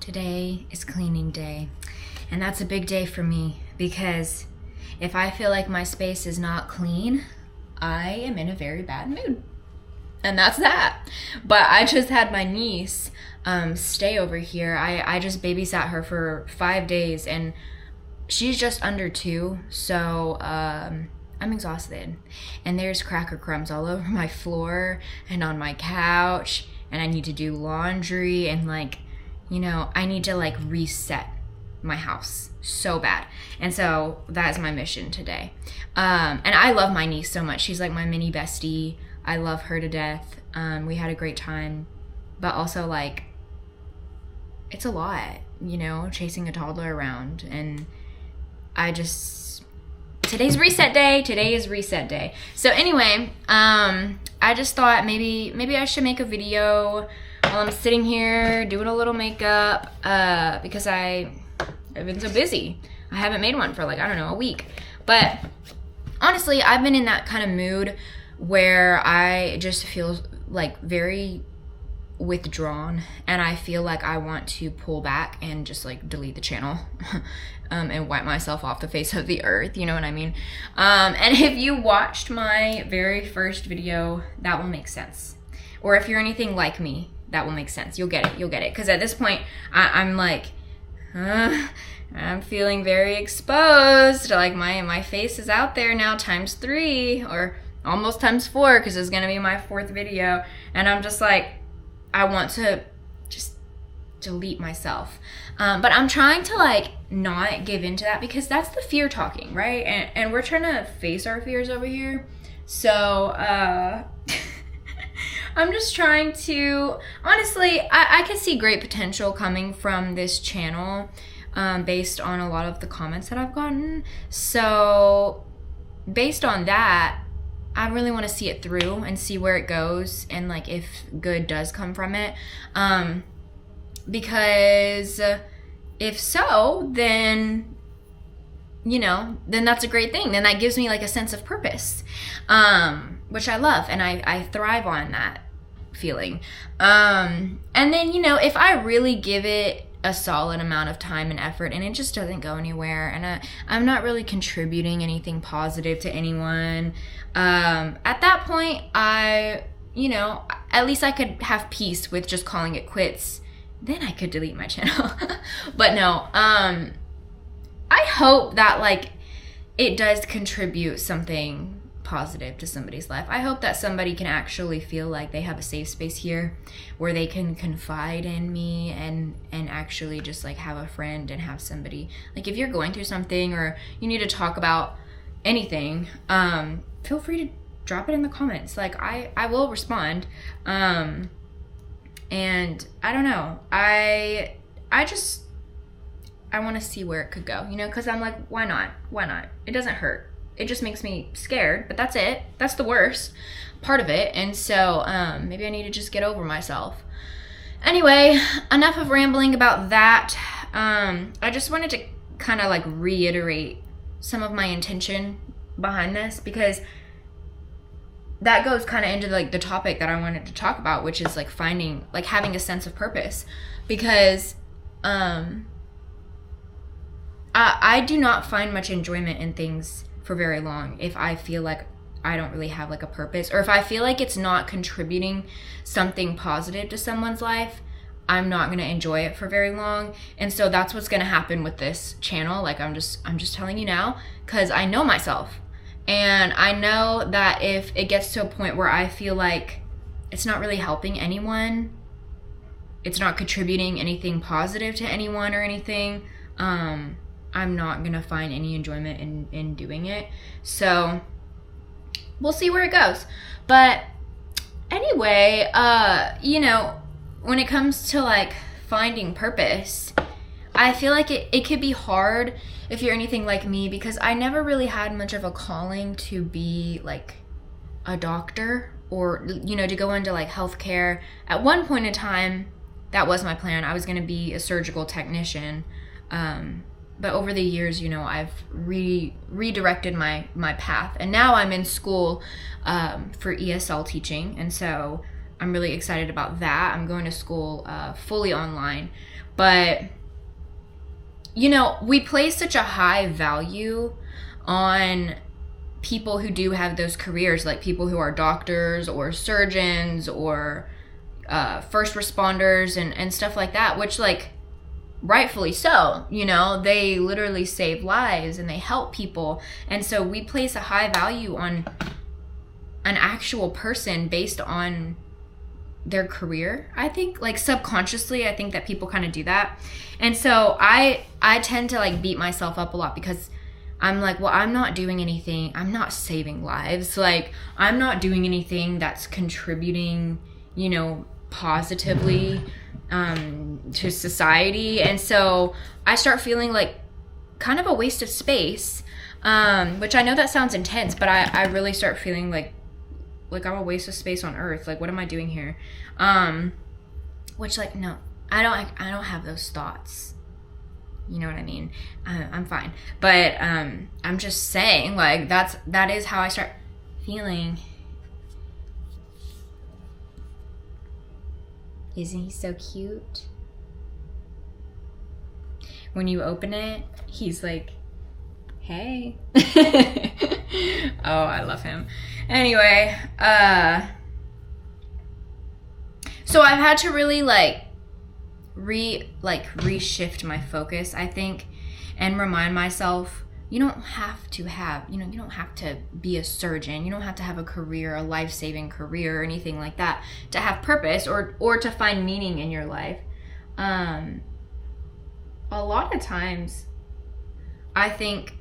Today is cleaning day, and that's a big day for me because if I feel like my space is not clean, I am in a very bad mood. And that's that. But I just had my niece stay over here. I just babysat her for 5 days, and she's just under 2, so I'm exhausted. And there's cracker crumbs all over my floor and on my couch, and I need to do laundry, and I need to reset my house so bad. And so that is my mission today. And I love my niece so much. She's like my mini bestie. I love her to death. We had a great time, but also it's a lot, chasing a toddler around. And today's reset day. Today is reset day. So anyway, I just thought maybe I should make a video while I'm sitting here doing a little makeup, because I've been so busy. I haven't made one for a week. But honestly, I've been in that kind of mood where I just feel very withdrawn, and I feel like I want to pull back and just delete the channel and wipe myself off the face of the earth, you know what I mean? And if you watched my very first video, that will make sense. Or if you're anything like me, that will make sense. You'll get it. Because at this point, I'm feeling very exposed. My face is out there now ×3 or almost ×4, because it's gonna be my 4th video. And I'm just I want to just delete myself. But I'm trying to not give into that, because that's the fear talking, right? And we're trying to face our fears over here. So I'm just trying to, honestly, I can see great potential coming from this channel, based on a lot of the comments that I've gotten. So based on that, I really want to see it through and see where it goes, and if good does come from it. Because if so, then that's a great thing. Then that gives me a sense of purpose, which I love, and I thrive on that feeling. And then, if I really give it a solid amount of time and effort and it just doesn't go anywhere, and I'm not really contributing anything positive to anyone, at that point, at least I could have peace with just calling it quits. Then I could delete my channel. But no, I hope that it does contribute something positive to somebody's life. I hope that somebody can actually feel like they have a safe space here where they can confide in me and actually just have a friend and have somebody, if you're going through something or you need to talk about anything, feel free to drop it in the comments. I will respond. And I don't know, I want to see where it could go, because I'm why not? It doesn't hurt. It just makes me scared, but that's it. That's the worst part of it. And so maybe I need to just get over myself. Anyway, enough of rambling about that. I just wanted to kind of reiterate some of my intention behind this, because that goes kind of into the topic that I wanted to talk about, which is finding, having a sense of purpose. Because I do not find much enjoyment in things for very long if I feel like I don't really have a purpose, or if I feel like it's not contributing something positive to someone's life. I'm not going to enjoy it for very long. And so that's what's going to happen with this channel. I'm just telling you now, because I know myself, and I know that if it gets to a point where I feel like it's not really helping anyone, it's not contributing anything positive to anyone or anything, I'm not gonna find any enjoyment in doing it. So we'll see where it goes. But anyway, when it comes to finding purpose, I feel like it could be hard if you're anything like me, because I never really had much of a calling to be a doctor or to go into healthcare. At one point in time, that was my plan. I was gonna be a surgical technician. But over the years, I've redirected my path, and now I'm in school for ESL teaching. And so I'm really excited about that. I'm going to school fully online. But, you know, we place such a high value on people who do have those careers, like people who are doctors or surgeons or first responders and stuff like that, which, like, rightfully so, you know, they literally save lives and they help people. And so we place a high value on an actual person based on their career. I think, like, subconsciously, I think that people kind of do that. And so I tend to, like, beat myself up a lot because I'm like, well, I'm not doing anything. I'm not saving lives. Like, I'm not doing anything that's contributing, you know, positively to society. And so I start feeling like kind of a waste of space, which I know that sounds intense, but I really start feeling like I'm a waste of space on earth. Like, what am I doing here? Which, like, no, I don't have those thoughts. You know what I mean? I'm fine. But I'm just saying, like, that is how I start feeling. Isn't he so cute? When you open it, he's like, hey. Oh, I love him. Anyway, so I've had to really reshift my focus, I think, and remind myself, you don't have to be a surgeon. You don't have to have a career, a life-saving career or anything like that to have purpose or to find meaning in your life. A lot of times, I think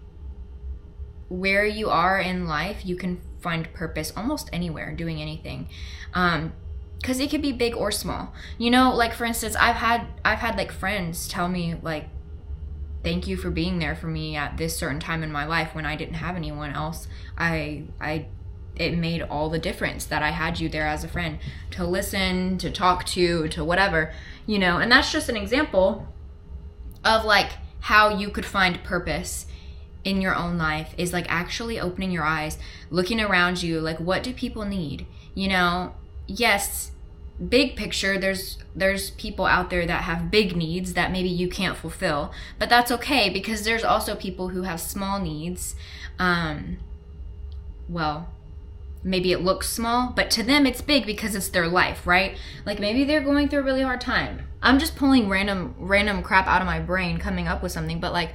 where you are in life, you can find purpose almost anywhere, doing anything. Because it could be big or small. You know, like, for instance, I've had like friends tell me, like, thank you for being there for me at this certain time in my life when I didn't have anyone else. It made all the difference that I had you there as a friend to listen, to talk to whatever, you know. And that's just an example of, like, how you could find purpose in your own life, is like actually opening your eyes, looking around you, like, what do people need? You know, yes, big picture, there's people out there that have big needs that maybe you can't fulfill, but that's okay, because there's also people who have small needs. Well, maybe it looks small, but to them it's big because it's their life, right? Like, maybe they're going through a really hard time. I'm just pulling random crap out of my brain, coming up with something, but, like,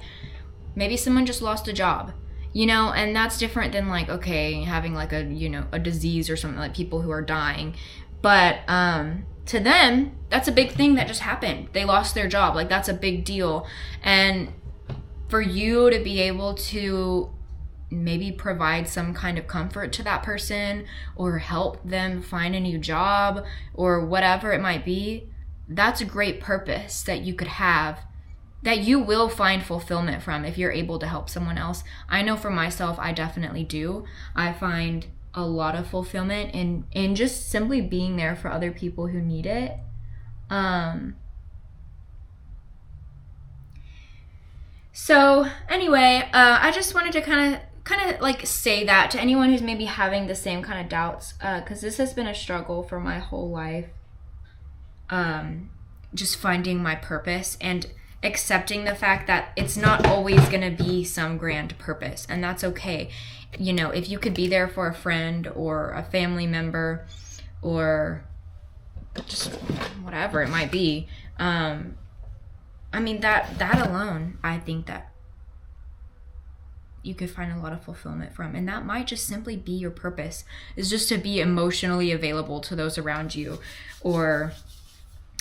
maybe someone just lost a job, you know, and that's different than, like, okay, having, like, a, you know, a disease or something, like people who are dying. But to them, that's a big thing that just happened. They lost their job. Like, that's a big deal. And for you to be able to maybe provide some kind of comfort to that person or help them find a new job or whatever it might be, that's a great purpose that you could have, that you will find fulfillment from if you're able to help someone else. I know for myself, I definitely do. I find a lot of fulfillment in just simply being there for other people who need it. So anyway, I just wanted to kind of like say that to anyone who's maybe having the same kind of doubts, because this has been a struggle for my whole life. Just finding my purpose and accepting the fact that it's not always going to be some grand purpose, and that's okay. You know, if you could be there for a friend or a family member or just whatever it might be, I mean, that alone, I think that you could find a lot of fulfillment from, and that might just simply be your purpose, is just to be emotionally available to those around you, or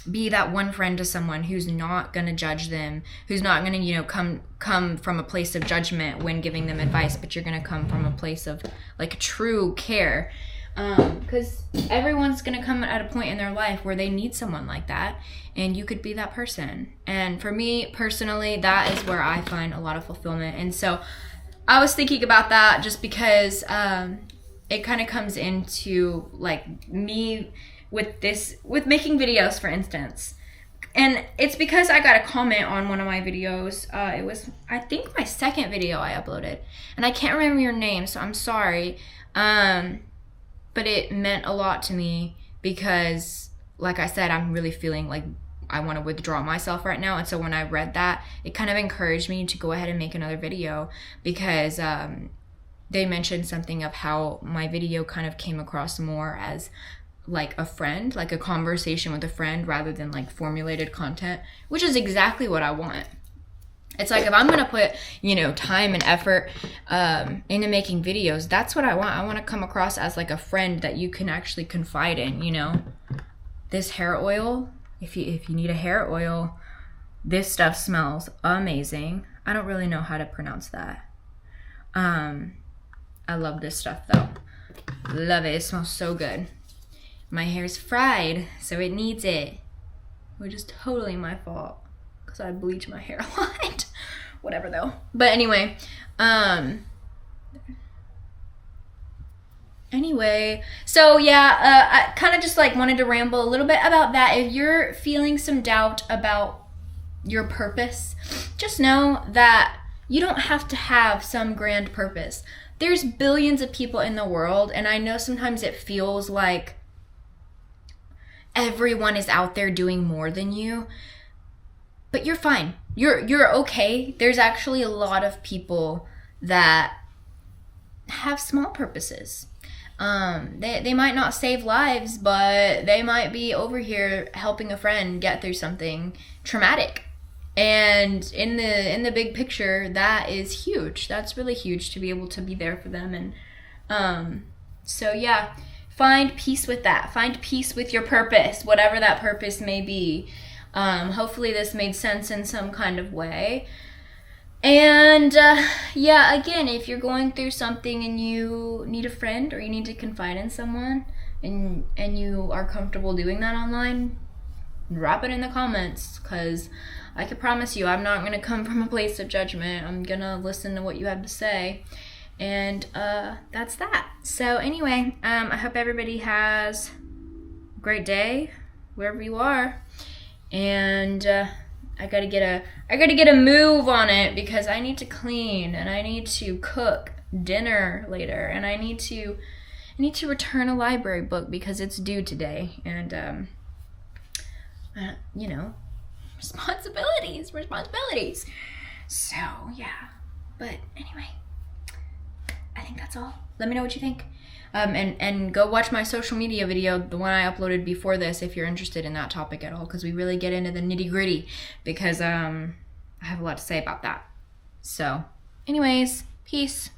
be that one friend to someone who's not going to judge them, who's not going to, you know, come from a place of judgment when giving them advice, but you're going to come from a place of, like, true care. Because everyone's going to come at a point in their life where they need someone like that, and you could be that person. And for me personally, that is where I find a lot of fulfillment. And so I was thinking about that just because it kind of comes into, like, me with making videos, for instance. And it's because I got a comment on one of my videos. It was, I think, my second video I uploaded, and I can't remember your name, so I'm sorry. But it meant a lot to me because like I said, I'm really feeling like I want to withdraw myself right now. And so when I read that, it kind of encouraged me to go ahead and make another video, because they mentioned something of how my video kind of came across more as like a friend, like a conversation with a friend, rather than like formulated content, which is exactly what I want. It's like, if I'm gonna put, you know, time and effort into making videos, that's what I want. I want to come across as like a friend that you can actually confide in, you know. This hair oil, if you need a hair oil, this stuff smells amazing. I don't really know how to pronounce that. I love this stuff though. Love it. It smells so good. My hair's fried, so it needs it, which is totally my fault because I bleach my hair a lot. Whatever though. But anyway, so yeah, I kind of just like wanted to ramble a little bit about that. If you're feeling some doubt about your purpose, just know that you don't have to have some grand purpose. There's billions of people in the world, and I know sometimes it feels like everyone is out there doing more than you, but you're fine. You're okay. There's actually a lot of people that have small purposes. They might not save lives, but they might be over here helping a friend get through something traumatic. And in the big picture, that is huge. That's really huge to be able to be there for them. And so yeah, find peace with that. Find peace with your purpose, whatever that purpose may be. Hopefully this made sense in some kind of way. And yeah, again, if you're going through something and you need a friend or you need to confide in someone, and you are comfortable doing that online, drop it in the comments, because I can promise you I'm not going to come from a place of judgment. I'm going to listen to what you have to say. And that's that. So anyway, I hope everybody has a great day wherever you are. And I gotta get a move on it, because I need to clean and I need to cook dinner later, and I need to return a library book because it's due today. And you know, responsibilities. So yeah, but anyway, I think that's all. Let me know what you think. And go watch my social media video, the one I uploaded before this, if you're interested in that topic at all, because we really get into the nitty-gritty, because I have a lot to say about that. So anyways, peace.